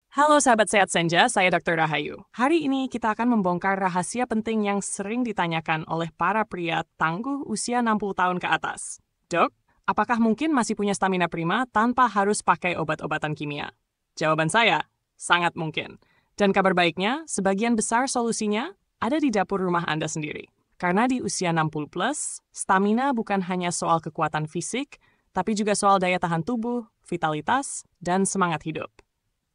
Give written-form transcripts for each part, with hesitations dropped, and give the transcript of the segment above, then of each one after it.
Halo sahabat sehat senja, saya Dr. Rahayu. Hari ini kita akan membongkar rahasia penting yang sering ditanyakan oleh para pria tangguh usia 60 tahun ke atas. Dok, apakah mungkin masih punya stamina prima tanpa harus pakai obat-obatan kimia? Jawaban saya, sangat mungkin. Dan kabar baiknya, sebagian besar solusinya ada di dapur rumah Anda sendiri. Karena di usia 60 plus, stamina bukan hanya soal kekuatan fisik, tapi juga soal daya tahan tubuh, vitalitas, dan semangat hidup.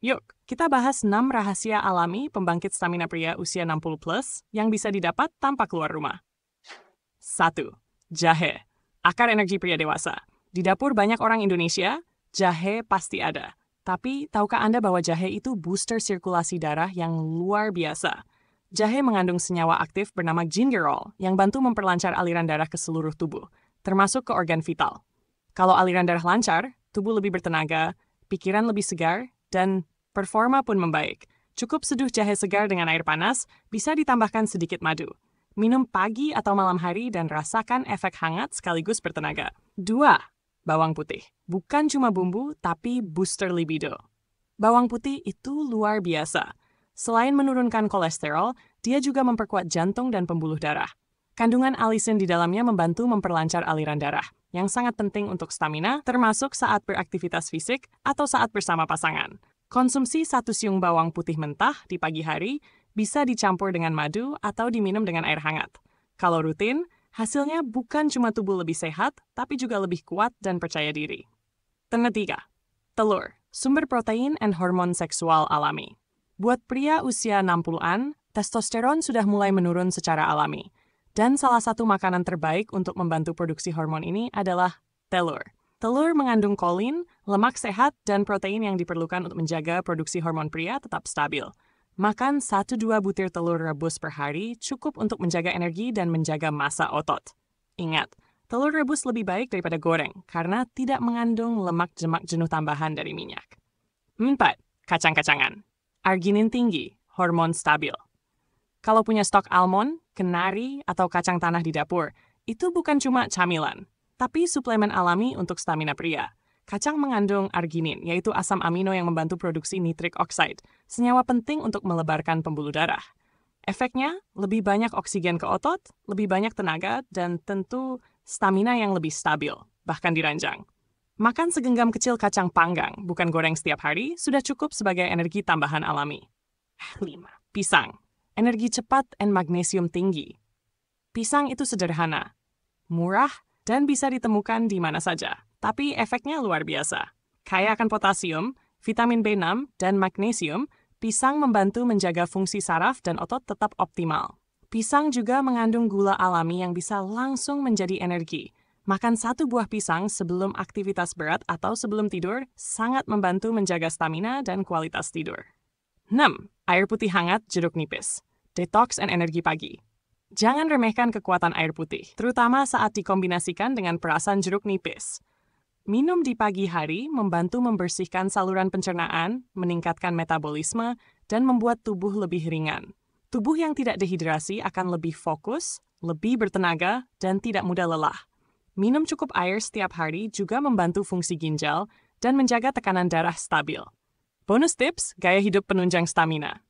Yuk, kita bahas 6 rahasia alami pembangkit stamina pria usia 60 plus yang bisa didapat tanpa keluar rumah. 1. Jahe. Akar energi pria dewasa. Di dapur banyak orang Indonesia, jahe pasti ada. Tapi, tahukah Anda bahwa jahe itu booster sirkulasi darah yang luar biasa? Jahe mengandung senyawa aktif bernama gingerol yang bantu memperlancar aliran darah ke seluruh tubuh, termasuk ke organ vital. Kalau aliran darah lancar, tubuh lebih bertenaga, pikiran lebih segar, dan performa pun membaik. Cukup seduh jahe segar dengan air panas, bisa ditambahkan sedikit madu. Minum pagi atau malam hari dan rasakan efek hangat sekaligus bertenaga. 2. Bawang putih. Bukan cuma bumbu, tapi booster libido. Bawang putih itu luar biasa. Selain menurunkan kolesterol, dia juga memperkuat jantung dan pembuluh darah. Kandungan alisin di dalamnya membantu memperlancar aliran darah, yang sangat penting untuk stamina, termasuk saat beraktivitas fisik atau saat bersama pasangan. Konsumsi 1 siung bawang putih mentah di pagi hari bisa dicampur dengan madu atau diminum dengan air hangat. Kalau rutin, hasilnya bukan cuma tubuh lebih sehat, tapi juga lebih kuat dan percaya diri. 3. Telur, sumber protein dan hormon seksual alami. Buat pria usia 60-an, testosteron sudah mulai menurun secara alami. Dan salah satu makanan terbaik untuk membantu produksi hormon ini adalah telur. Telur mengandung kolin, lemak sehat, dan protein yang diperlukan untuk menjaga produksi hormon pria tetap stabil. Makan 1-2 butir telur rebus per hari cukup untuk menjaga energi dan menjaga massa otot. Ingat, telur rebus lebih baik daripada goreng karena tidak mengandung lemak jemak jenuh tambahan dari minyak. 4. Kacang-kacangan. Arginin tinggi, hormon stabil. Kalau punya stok almond, kenari, atau kacang tanah di dapur, itu bukan cuma camilan, tapi suplemen alami untuk stamina pria. Kacang mengandung arginin, yaitu asam amino yang membantu produksi nitric oxide, senyawa penting untuk melebarkan pembuluh darah. Efeknya, lebih banyak oksigen ke otot, lebih banyak tenaga, dan tentu stamina yang lebih stabil, bahkan diranjang. Makan segenggam kecil kacang panggang, bukan goreng setiap hari, sudah cukup sebagai energi tambahan alami. 5. Pisang. Energi cepat dan magnesium tinggi. Pisang itu sederhana, murah, dan bisa ditemukan di mana saja. Tapi efeknya luar biasa. Kaya akan potasium, vitamin B6, dan magnesium, pisang membantu menjaga fungsi saraf dan otot tetap optimal. Pisang juga mengandung gula alami yang bisa langsung menjadi energi. Makan 1 buah pisang sebelum aktivitas berat atau sebelum tidur sangat membantu menjaga stamina dan kualitas tidur. 6. Air putih hangat jeruk nipis. Detox dan energi pagi. Jangan remehkan kekuatan air putih, terutama saat dikombinasikan dengan perasan jeruk nipis. Minum di pagi hari membantu membersihkan saluran pencernaan, meningkatkan metabolisme, dan membuat tubuh lebih ringan. Tubuh yang tidak dehidrasi akan lebih fokus, lebih bertenaga, dan tidak mudah lelah. Minum cukup air setiap hari juga membantu fungsi ginjal dan menjaga tekanan darah stabil. Bonus tips, gaya hidup penunjang stamina.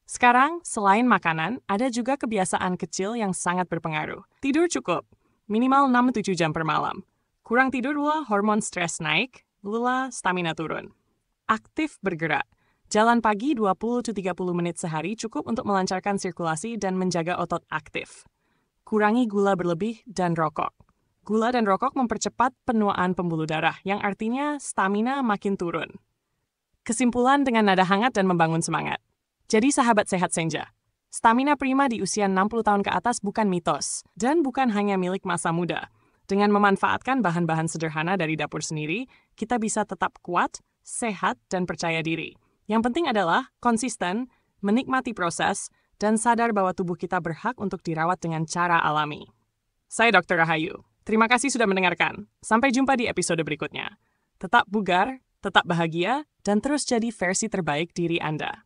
Sekarang, selain makanan, ada juga kebiasaan kecil yang sangat berpengaruh. Tidur cukup, minimal 6-7 jam per malam. Kurang tidur pula hormon stres naik, lula stamina turun. Aktif bergerak. Jalan pagi 20-30 menit sehari cukup untuk melancarkan sirkulasi dan menjaga otot aktif. Kurangi gula berlebih dan rokok. Gula dan rokok mempercepat penuaan pembuluh darah, yang artinya stamina makin turun. Kesimpulan dengan nada hangat dan membangun semangat. Jadi sahabat sehat senja, stamina prima di usia 60 tahun ke atas bukan mitos, dan bukan hanya milik masa muda. Dengan memanfaatkan bahan-bahan sederhana dari dapur sendiri, kita bisa tetap kuat, sehat, dan percaya diri. Yang penting adalah konsisten, menikmati proses, dan sadar bahwa tubuh kita berhak untuk dirawat dengan cara alami. Saya Dr. Rahayu. Terima kasih sudah mendengarkan. Sampai jumpa di episode berikutnya. Tetap bugar, tetap bahagia, dan terus jadi versi terbaik diri Anda.